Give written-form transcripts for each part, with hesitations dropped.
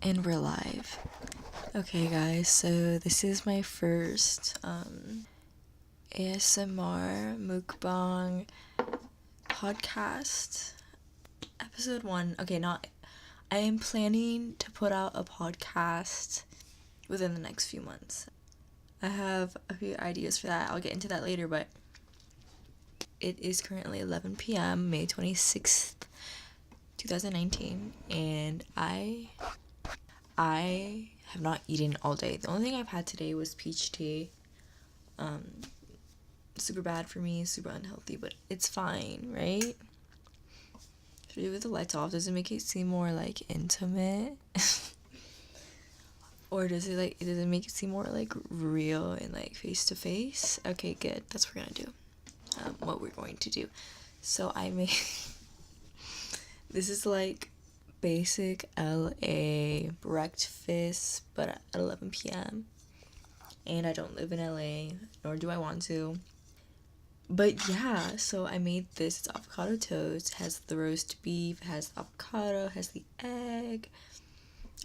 And we're live. Okay guys, so this is my first ASMR mukbang podcast. Episode 1. Okay, I am planning to put out a podcast within the next few months. I have a few ideas for that. I'll get into that later, but it is currently 11 p.m. May 26th, 2019, and I have not eaten all day. The only thing I've had today was peach tea. Super bad for me, super unhealthy, but it's fine, right? Should we do with the lights off? Does it make it seem more like intimate? Or does it make it seem more like real and like face to face? Okay, good. That's what we're gonna do. What we're going to do. So I made this is like basic LA breakfast, but at 11 p.m. And I don't live in LA, nor do I want to. But yeah, so I made this. It's avocado toast. It has the roast beef. It has avocado. It has the egg.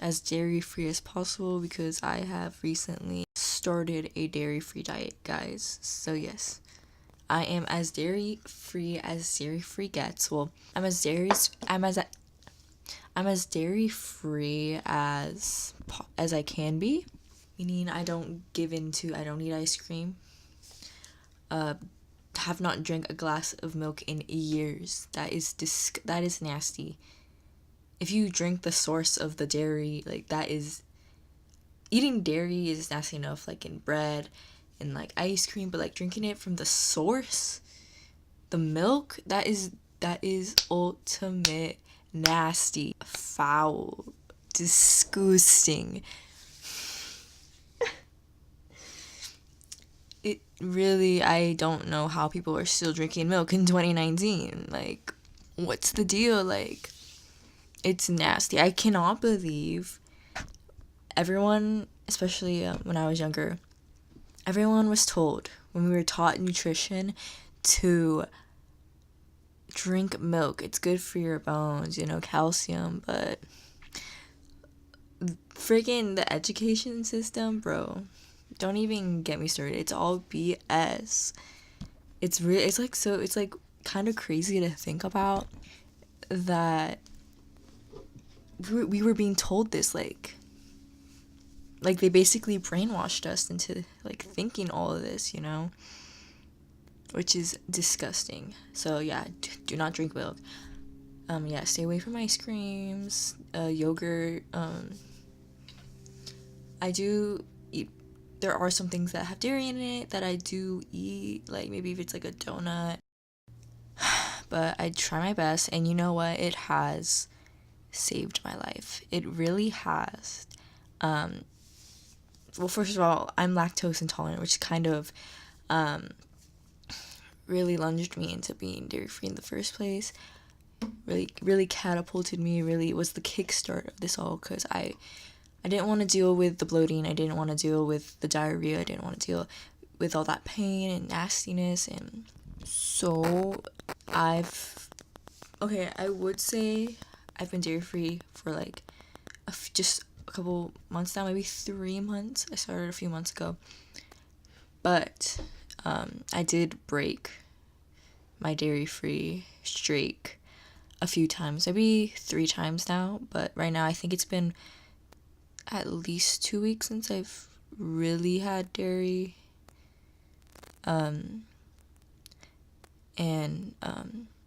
As dairy-free as possible because I have recently started a dairy-free diet, guys. So yes, I am as dairy-free as dairy-free gets. Well, I'm as dairy-free as I can be, meaning I don't need ice cream. Have not drank a glass of milk in years. That is nasty. If you drink the source of the dairy, like eating dairy is nasty enough, like in bread and like ice cream, but like drinking it from the source, the milk, that is ultimate nasty, foul, disgusting. It really, I don't know how people are still drinking milk in 2019. Like, what's the deal? Like, it's nasty. I cannot believe everyone, especially when I was younger, everyone was told when we were taught nutrition to drink milk. It's good for your bones, calcium, but freaking the education system, bro. Don't even get me started. It's all BS. It's kind of crazy to think about that we were being told this, like they basically brainwashed us into like thinking all of this, which is disgusting. So yeah, do not drink milk. Yeah, stay away from ice creams, yogurt. I do eat. There are some things that have dairy in it that I do eat, like maybe if it's like a donut. But I try my best, and you know what? It has saved my life. It really has. Well, first of all, I'm lactose intolerant, which kind of really lunged me into being dairy-free in the first place. Really catapulted me, really was the kickstart of this all, because I didn't want to deal with the bloating, I didn't want to deal with the diarrhea, I didn't want to deal with all that pain and nastiness, and so I would say I've been dairy-free for like just a couple months now, maybe 3 months. I started a few months ago, but I did break my dairy-free streak a few times, maybe 3 times now, but right now I think it's been at least 2 weeks since I've really had dairy.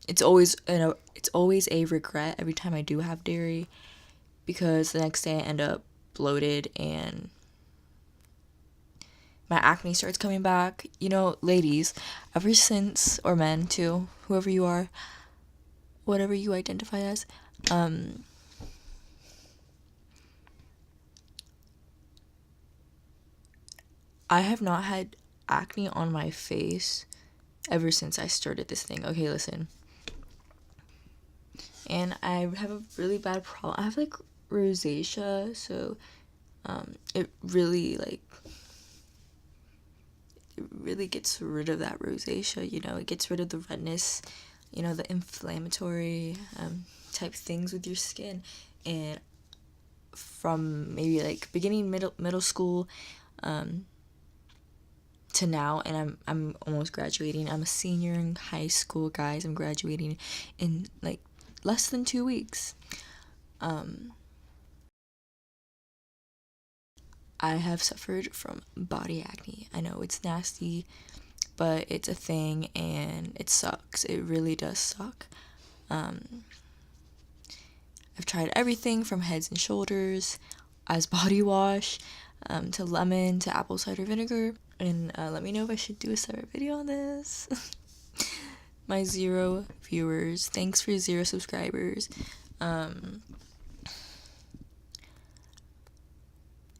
It's always a regret every time I do have dairy, because the next day I end up bloated and my acne starts coming back. Ladies, ever since, or men too, whoever you are, whatever you identify as, I have not had acne on my face ever since I started this thing. Okay, listen. And I have a really bad problem. I have like rosacea, so it really gets rid of that rosacea, it gets rid of the redness, the inflammatory type things with your skin. And from maybe like beginning middle school to now, and I'm almost graduating. I'm a senior in high school, guys. I'm graduating in like less than 2 weeks. I have suffered from body acne. I know it's nasty, but it's a thing and it sucks. It really does suck. I've tried everything from Heads and Shoulders as body wash to lemon to apple cider vinegar. And let me know if I should do a separate video on this. My 0 viewers. Thanks for 0 subscribers.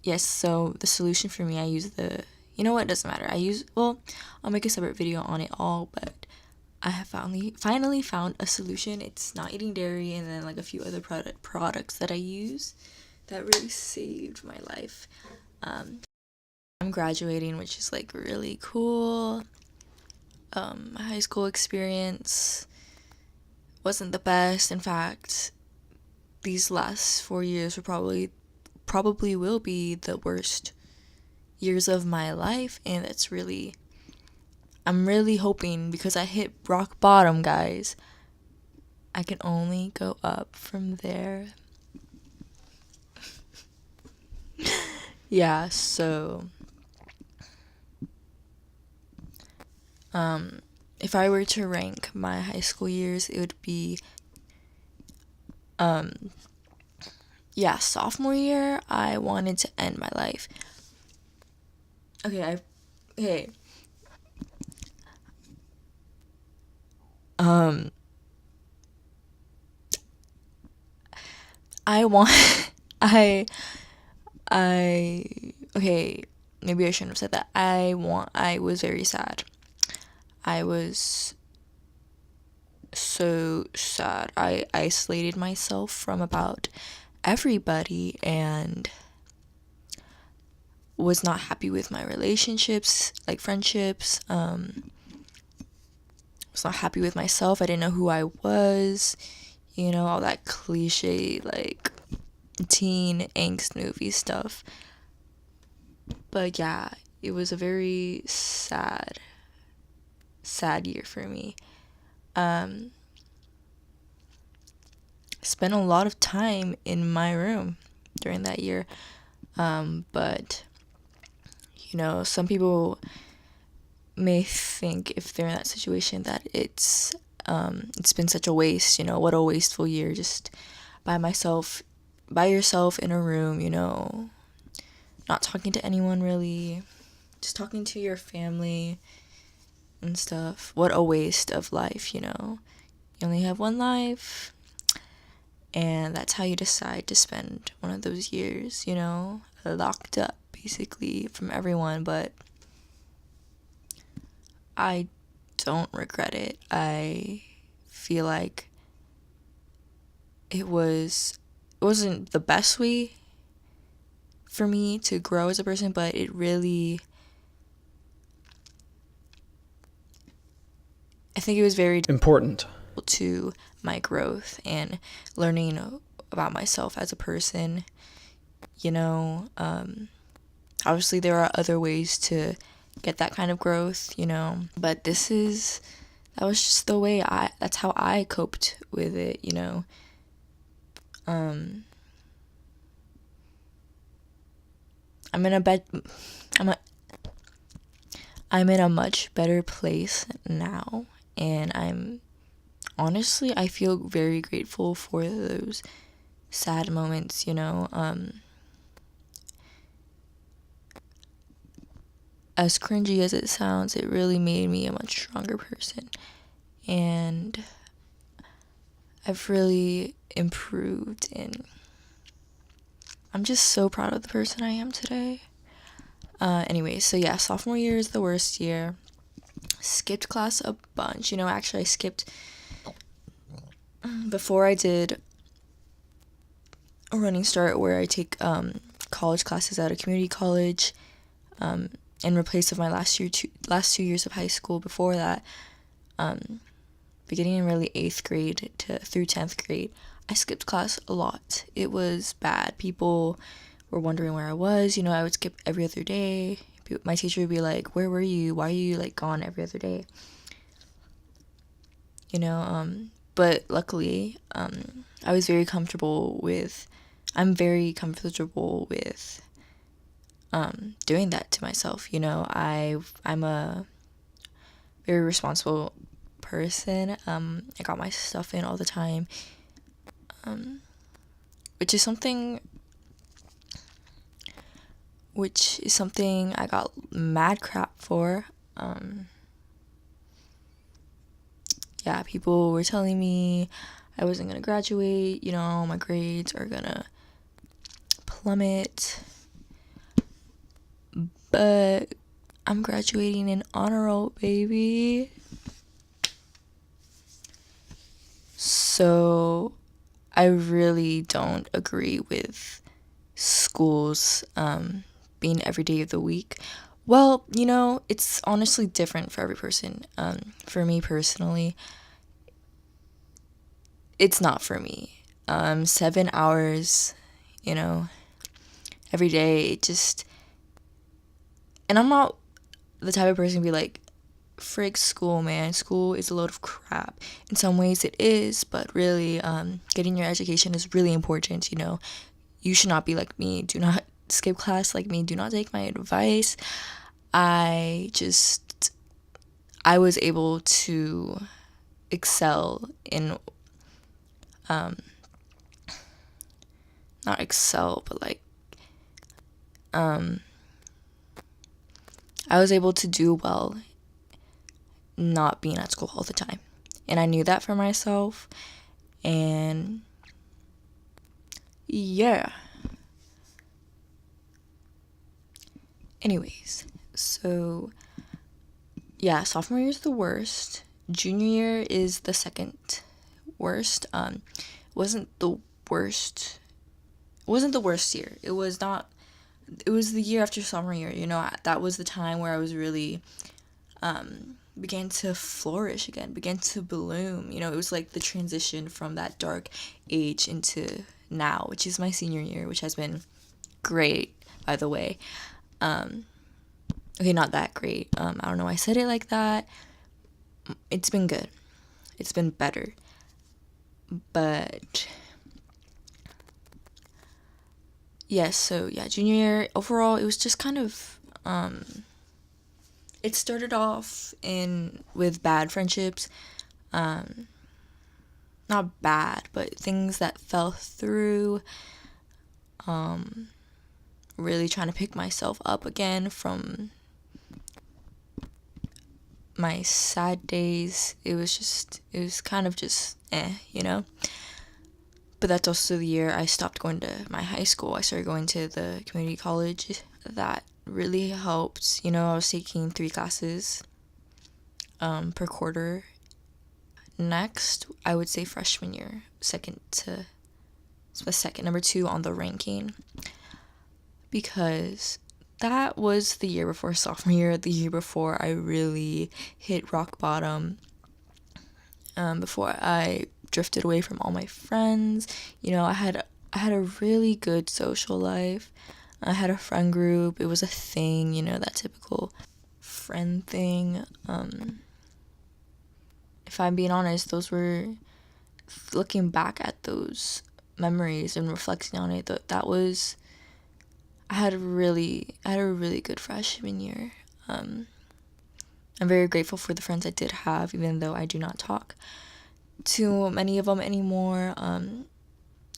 Yes, so the solution for me, I use you know what, it doesn't matter. I'll make a separate video on it all, but I have finally found a solution. It's not eating dairy, and then like a few other products that I use that really saved my life. I'm graduating, which is like really cool. My high school experience wasn't the best. In fact, these last 4 years were probably will be the worst years of my life, and I'm really hoping, because I hit rock bottom, guys, I can only go up from there. Yeah, so if I were to rank my high school years, it would be sophomore year, I wanted to end my life. Maybe I shouldn't have said that. I was very sad. I was so sad. I isolated myself from about everybody and was not happy with my relationships, like friendships. Was not happy with myself. I didn't know who I was. You know, all that cliche like teen angst movie stuff. But yeah, it was a very sad year for me. Spent a lot of time in my room during that year. But you know, some people may think, if they're in that situation, that it's been such a waste. You know, what a wasteful year, just by yourself in a room, you know, not talking to anyone really, just talking to your family and stuff. What a waste of life, you know. You only have one life, and that's how you decide to spend one of those years, you know, locked up basically from everyone. But I don't regret it. I feel like it wasn't the best way for me to grow as a person, but it really, I think it was very important to my growth and learning about myself as a person. You know, obviously there are other ways to get that kind of growth, you know, but that was just that's how I coped with it, you know. I'm in a much better place now, and I feel very grateful for those sad moments, you know. As cringy as it sounds, it really made me a much stronger person, and I've really improved, and I'm just so proud of the person I am today. Anyway, so yeah, sophomore year is the worst year. Skipped class a bunch. You know, actually I skipped before I did a running start, where I take college classes at a community college, in replace of my last 2 years of high school. Before that, beginning in really 8th grade through 10th grade, I skipped class a lot. It was bad. People were wondering where I was. I would skip every other day. My teacher would be like, where were you? Why are you like gone every other day? But luckily, I'm very comfortable with doing that to myself. I'm a very responsible person. I got my stuff in all the time, which is something I got mad crap for. Yeah, people were telling me I wasn't gonna graduate, my grades are gonna plummet. But I'm graduating in honor roll, baby. So I really don't agree with schools being every day of the week. Well, it's honestly different for every person. For me personally, it's not for me. 7 hours, every day, and I'm not the type of person to be like, frig school, man. School is a load of crap. In some ways it is, but really, getting your education is really important, You should not be like me. Do not skip class like me. Do not take my advice. I was able to excel in, not excel, but like, I was able to do well not being at school all the time. And I knew that for myself. And yeah. Anyways, so yeah, sophomore year is the worst. Junior year is the second worst. Wasn't the worst. It wasn't the worst year. It was the year after sophomore year. That was the time where I was really began to flourish again, began to bloom. It was like the transition from that dark age into now, which is my senior year, which has been great, by the way. Okay, not that great. I don't know why I said it like that. It's been good. It's been better. But yes, so yeah, junior year, overall, it was just kind of, it started off with bad friendships. Not bad, but things that fell through. Really trying to pick myself up again from my sad days. It was kind of just But that's also the year I stopped going to my high school. I started going to the community college. That really helped. I was taking 3 classes per quarter. Next, I would say freshman year, number 2 on the ranking, because that was the year before sophomore year, the year before I really hit rock bottom, before I drifted away from all my friends. I had a really good social life. I had a friend group. It was a thing, that typical friend thing. If I'm being honest, looking back at those memories and reflecting on it, I had a really good freshman year. I'm very grateful for the friends I did have, even though I do not talk to many of them anymore.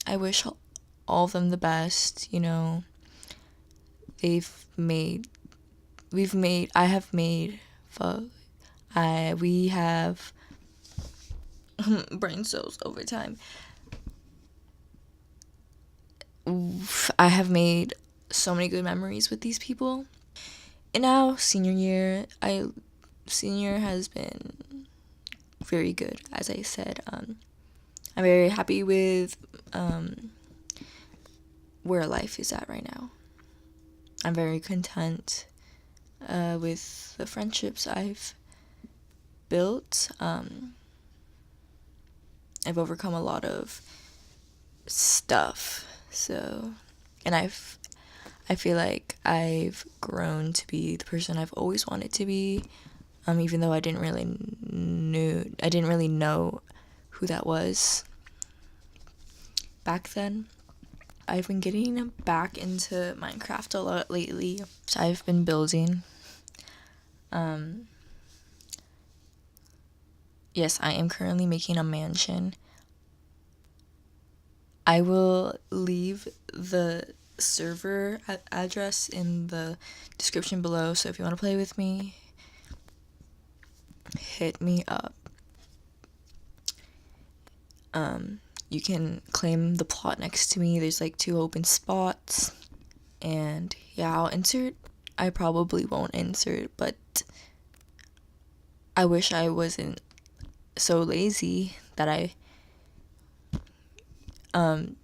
I wish all of them the best. We have brain cells over time. I have made so many good memories with these people. And now, senior year has been very good, as I said. I'm very happy with where life is at right now. I'm very content with the friendships I've built. I've overcome a lot of stuff. So, and I feel like I've grown to be the person I've always wanted to be. Even though I didn't really know who that was back then. I've been getting back into Minecraft a lot lately. So I've been building. Yes, I am currently making a mansion. I will leave the server address in the description below, so if you want to play with me, hit me up. You can claim the plot next to me. There's like 2 open spots. And yeah, I'll insert. I probably won't insert, but I wish I wasn't so lazy that I I'm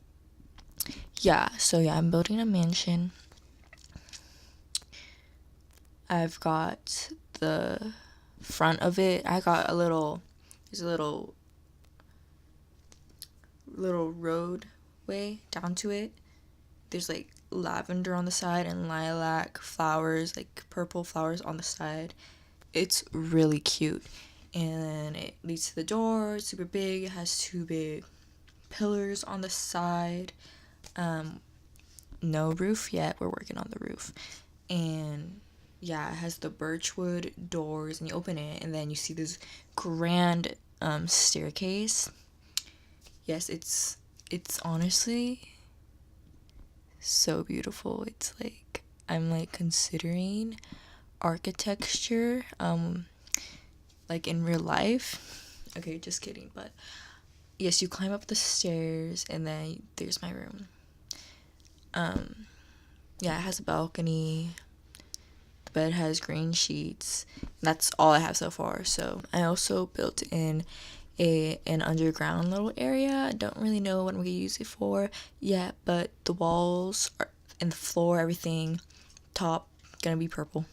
building a mansion. I've got the front of it. I got there's a little roadway down to it. There's like lavender on the side and lilac flowers, like purple flowers on the side. It's really cute. And it leads to the door. It's super big. It has 2 big pillars on the side. No roof yet. We're working on the roof. And yeah, it has the birchwood doors, and you open it and then you see this grand staircase. Yes, it's honestly so beautiful. It's like I'm like considering architecture like in real life. Okay, just kidding, but yes, you climb up the stairs and then there's my room. Yeah, it has a balcony. The bed has green sheets. That's all I have so far. So I also built in an underground little area. I don't really know what I'm gonna use it for yet, but the walls and the floor, everything, top, gonna be purple.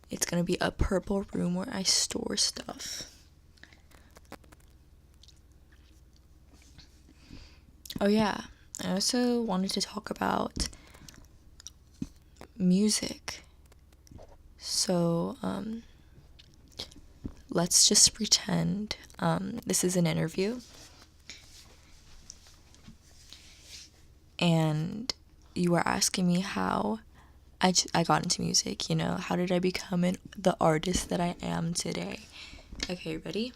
It's gonna be a purple room where I store stuff. Oh yeah, I also wanted to talk about music. So, let's just pretend this is an interview. And you are asking me how I got into music, how did I become the artist that I am today? Okay, ready?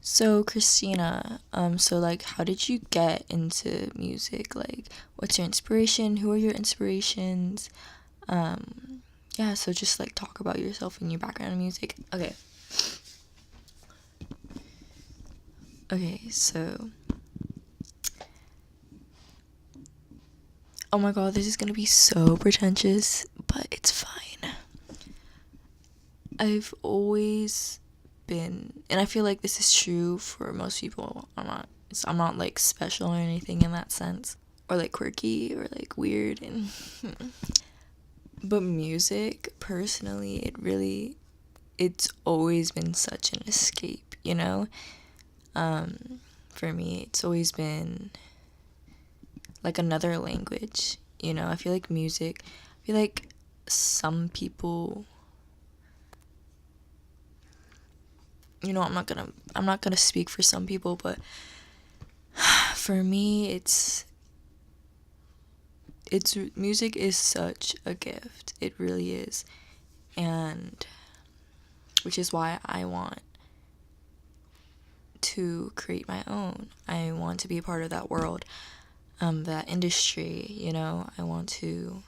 So, Christina, so like, how did you get into music? Like, what's your inspiration? Who are your inspirations? Yeah, so just like talk about yourself and your background in music. Okay, so oh my god, this is gonna be so pretentious, but it's fine. I've always been, and I feel like this is true for most people. I'm not like special or anything in that sense, or like quirky or like weird, and but music, personally, it's always been such an escape, for me, it's always been like another language, I feel like some people, I'm not gonna speak for some people, but for me, it's music is such a gift. It really is. And which is why I want to create my own. I want to be a part of that world, that industry, I want to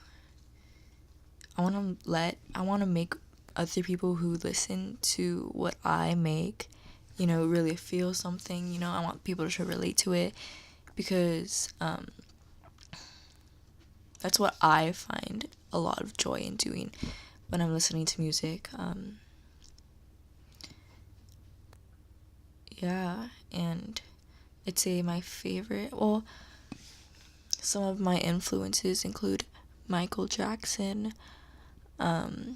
make other people who listen to what I make, really feel something, I want people to relate to it, because that's what I find a lot of joy in doing when I'm listening to music. Yeah, and I'd say my favorite, some of my influences include Michael Jackson, Tyler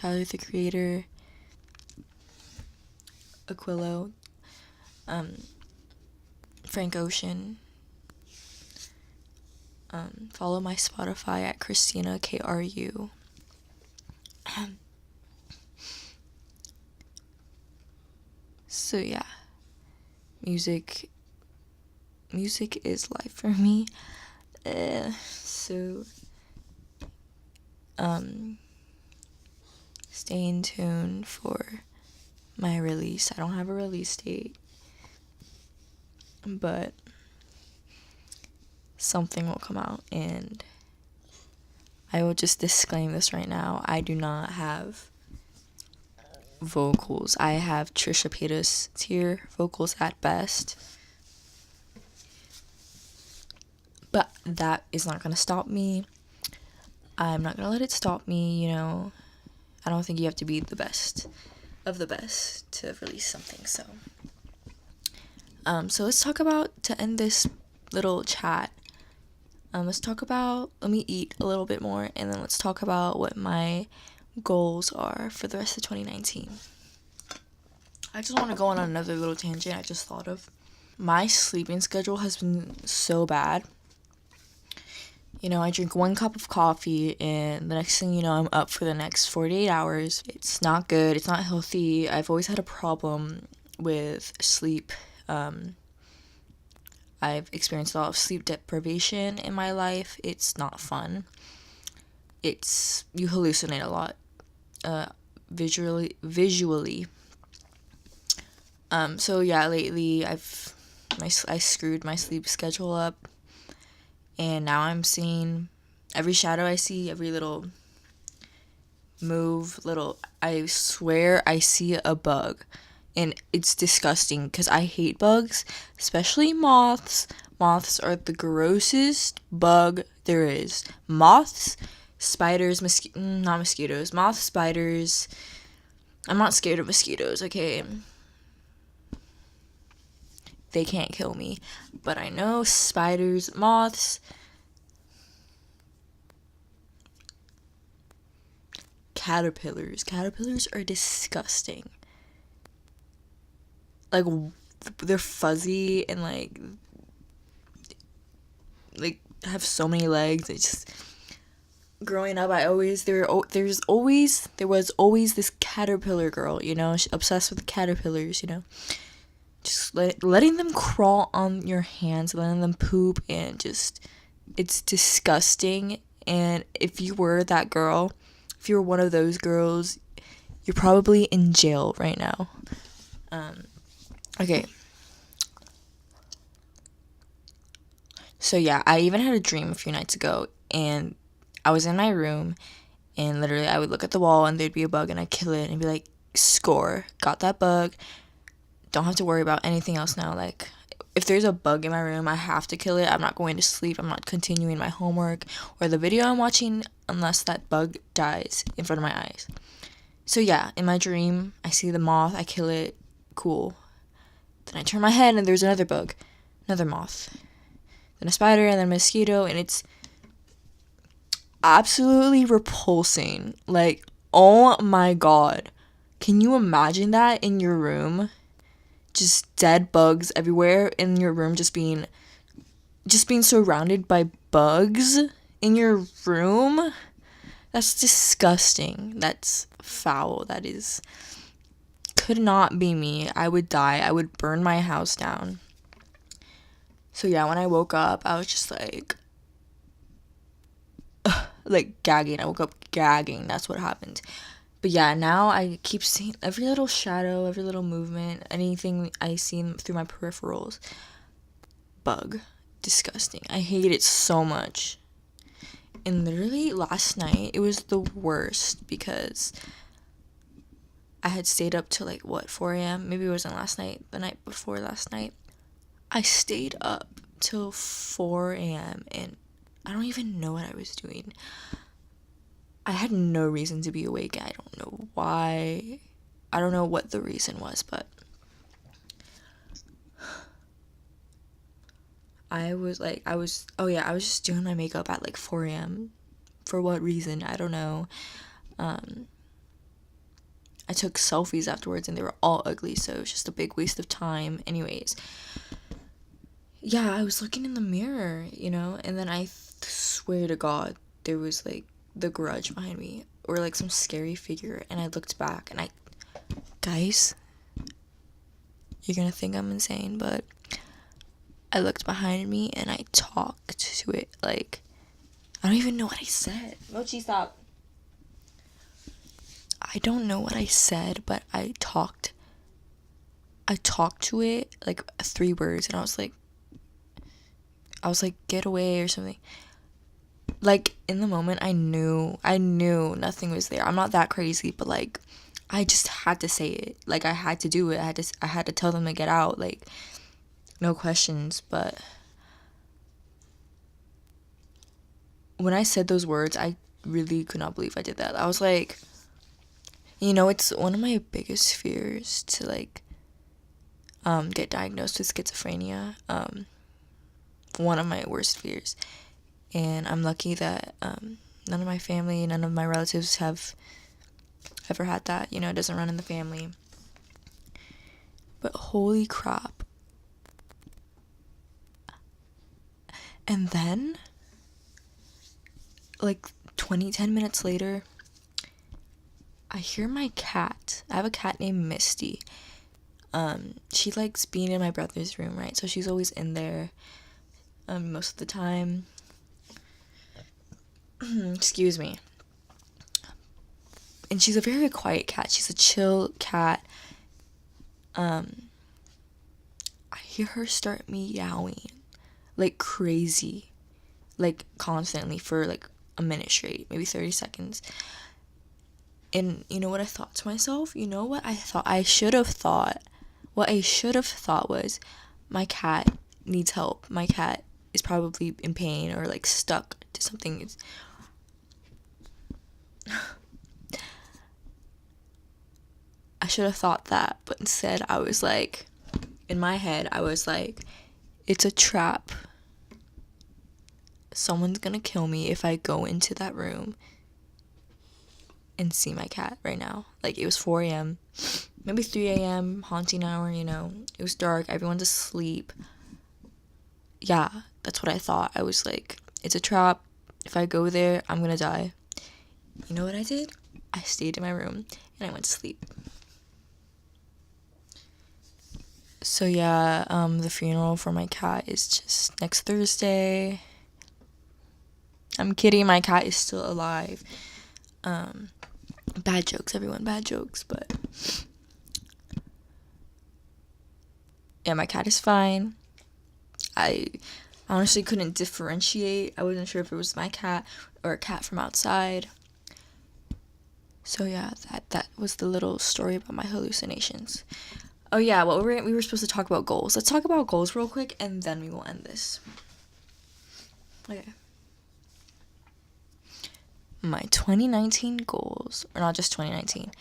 the Creator, Aquilo, Frank Ocean. Follow my Spotify at Christena, KRU. So yeah, music is life for me. So stay in tune for my release. I don't have a release date, but something will come out, and I will just disclaim this right now. I do not have vocals. I have Trisha Paytas tier vocals at best. But that is not going to stop me. I'm not going to let it stop me, you know. I don't think you have to be the best of the best to release something, so. So let's talk about, to end this little chat, let me eat a little bit more, and then let's talk about what my goals are for the rest of 2019. I just want to go on another little tangent I just thought of. My sleeping schedule has been so bad. You know, I drink 1 cup of coffee, and the next thing you know, I'm up for the next 48 hours. It's not good. It's not healthy. I've always had a problem with sleep. I've experienced a lot of sleep deprivation in my life. It's not fun. You hallucinate a lot, visually. So yeah, lately I screwed my sleep schedule up, and now I'm seeing every shadow I see, every little move, I swear I see a bug. And it's disgusting because I hate bugs, especially moths. Moths are the grossest bug there is. Moths, spiders, not mosquitoes. Moths, spiders. I'm not scared of mosquitoes, okay? They can't kill me. But I know spiders, moths, caterpillars. Caterpillars are disgusting. Like, they're fuzzy and like have so many legs. It's just, growing up, there was always this caterpillar girl, you know, obsessed with caterpillars, you know, just letting them crawl on your hands, letting them poop, and just, it's disgusting. And if you were that girl, if you were one of those girls, you're probably in jail right now. Okay. So yeah, I even had a dream a few nights ago, and I was in my room, and literally I would look at the wall, and there'd be a bug, and I'd kill it, and be like, score, got that bug, don't have to worry about anything else now. Like, if there's a bug in my room, I have to kill it. I'm not going to sleep, I'm not continuing my homework or the video I'm watching unless that bug dies in front of my eyes. So yeah, in my dream, I see the moth, I kill it, cool. Then I turn my head, and there's another bug, another moth, then a spider, and then a mosquito, and it's absolutely repulsing. Like, oh my god. Can you imagine that in your room? Just dead bugs everywhere in your room, just being surrounded by bugs in your room? That's disgusting. That's foul. That could not be me. I would die. I would burn my house down. So yeah, when I woke up, I was just like gagging. I woke up gagging. That's what happened. But yeah, now I keep seeing every little shadow, every little movement, anything I see through my peripherals. Bug. Disgusting. I hate it so much. And literally last night, it was the worst because I had stayed up till 4 a.m. Maybe it wasn't last night, the night before last night. I stayed up till 4 a.m. and I don't even know what I was doing. I had no reason to be awake. I don't know why. I don't know what the reason was, but I was just doing my makeup at 4 a.m. For what reason? I don't know. I took selfies afterwards, and they were all ugly, so it was just a big waste of time. Anyways, yeah, I was looking in the mirror, and then I swear to God, there was like the Grudge behind me, or like some scary figure, and I looked back, and guys, you're gonna think I'm insane, but I looked behind me and I talked to it. Like, I don't even know what I said. Mochi, stop. I don't know what I said, but I talked to it like 3 words, and I was like, get away or something. Like, in the moment, I knew nothing was there. I'm not that crazy, but like, I just had to say it. Like, I had to do it. I had to tell them to get out. Like, no questions. But when I said those words, I really could not believe I did that. I was like, it's one of my biggest fears to like get diagnosed with schizophrenia. One of my worst fears. And I'm lucky that none of my family, none of my relatives have ever had that. It doesn't run in the family. But holy crap. And then, like 10 minutes later, I hear my cat. I have a cat named Misty. She likes being in my brother's room, right? So she's always in there most of the time. Excuse me. And she's a very quiet cat. She's a chill cat. I hear her start meowing like crazy, like constantly for like a minute straight, maybe 30 seconds. And you know what I thought to myself? You know what I thought? I should have thought. What I should have thought was, my cat needs help. My cat is probably in pain or like stuck to something. I should have thought that, but instead I was like, in my head, I was like, it's a trap. Someone's gonna kill me if I go into that room and see my cat right now. Like, it was 4 a.m., maybe 3 a.m., haunting hour, It was dark, everyone's asleep. Yeah, that's what I thought. I was like, it's a trap. If I go there, I'm gonna die. You know what I did? I stayed in my room and I went to sleep. So yeah, the funeral for my cat is just next Thursday. I'm kidding, my cat is still alive. Bad jokes, everyone, bad jokes, but yeah, my cat is fine. I honestly couldn't differentiate. I wasn't sure if it was my cat or a cat from outside. So yeah, that was the little story about my hallucinations. Oh yeah, well, we were supposed to talk about goals. Let's talk about goals real quick, and then we will end this. Okay. My 2019 goals, or not just 2019,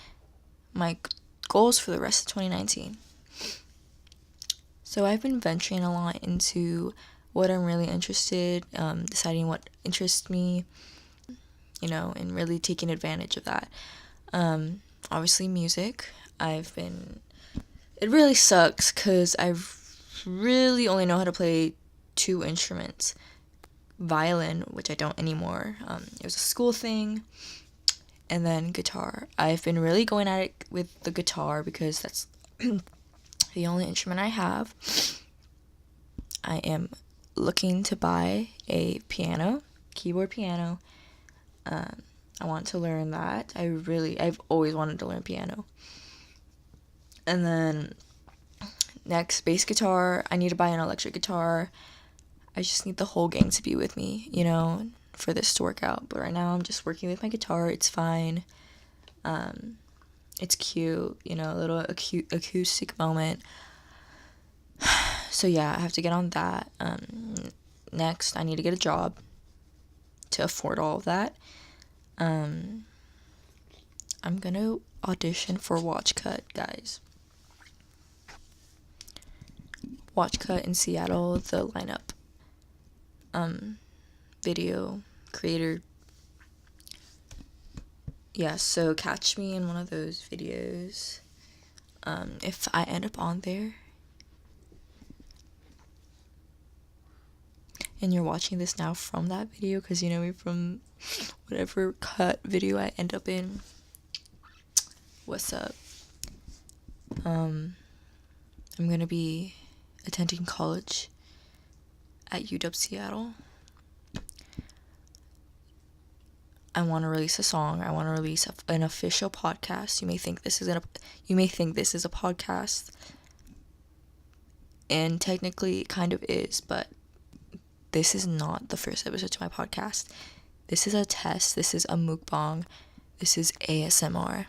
my goals for the rest of 2019. So I've been venturing a lot into what I'm really interested, deciding what interests me, and really taking advantage of that. Obviously music. It really sucks because I really only know how to play 2 instruments. Violin, which I don't anymore. It was a school thing. And then guitar. I've been really going at it with the guitar because that's the only instrument I have. I am looking to buy a piano, keyboard piano. I want to learn that. I've always wanted to learn piano. And then next, bass guitar. I need to buy an electric guitar. I just need the whole gang to be with me, for this to work out. But right now I'm just working with my guitar. It's fine. It's cute, a little acoustic moment. So yeah, I have to get on that. Next, I need to get a job to afford all of that. I'm gonna audition for Watch Cut, guys. Watch Cut in Seattle, the lineup. Video creator. Yeah, so catch me in one of those videos. If I end up on there, and you're watching this now from that video, because you know me from whatever cut video I end up in, what's up? I'm gonna be attending college at UW Seattle. I want to release a song. I want to release an official podcast. You may think this is a podcast, and technically it kind of is, but this is not the first episode to my podcast. This is a test. This is a mukbang. This is ASMR.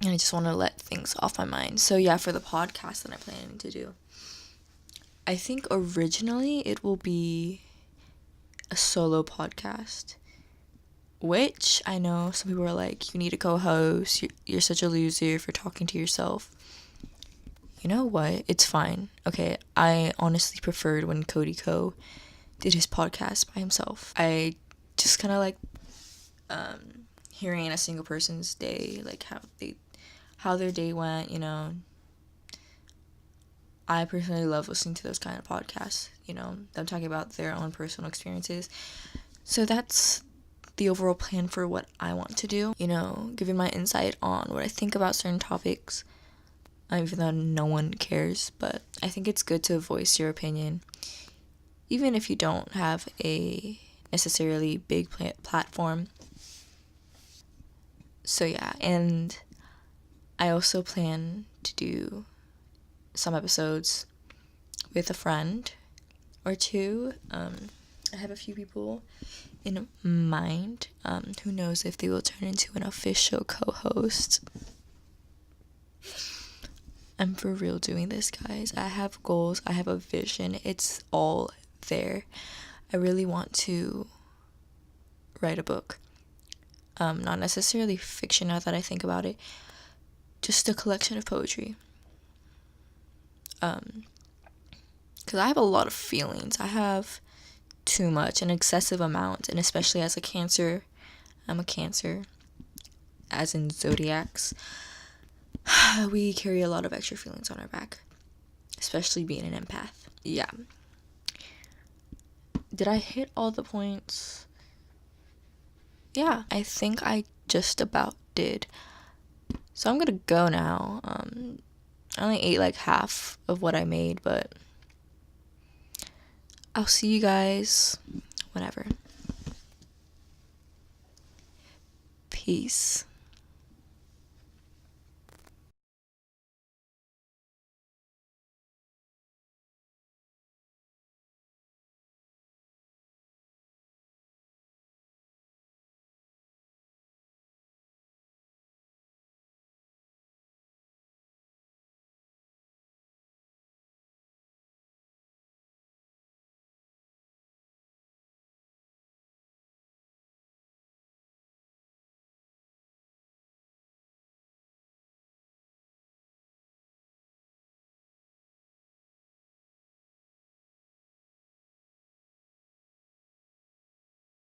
And I just want to let things off my mind. So yeah, for the podcast that I'm planning to do, I think originally it will be a solo podcast, which I know some people are like, you need a co-host, you're such a loser for talking to yourself. You know what? It's fine. Okay, I honestly preferred when Cody Co did his podcast by himself. I just kind of like hearing a single person's day, like how their day went, you know. I personally love listening to those kind of podcasts, you know, them talking about their own personal experiences. So that's the overall plan for what I want to do, you know, giving my insight on what I think about certain topics, even though no one cares, but I think it's good to voice your opinion, even if you don't have a necessarily big platform. So yeah, and I also plan to do some episodes with a friend or two. I have a few people in mind. Who knows if they will turn into an official co-host. I'm for real doing this, guys. I have goals. I have a vision. It's all there. I really want to write a book. Not necessarily fiction now that I think about it. Just a collection of poetry. Because I have a lot of feelings. I have too much, an excessive amount, and especially as a Cancer, I'm a Cancer, as in zodiacs, we carry a lot of extra feelings on our back, especially being an empath. Yeah. Did I hit all the points? Yeah, I think I just about did. So I'm gonna go now. I only ate like half of what I made, but I'll see you guys whenever. Peace.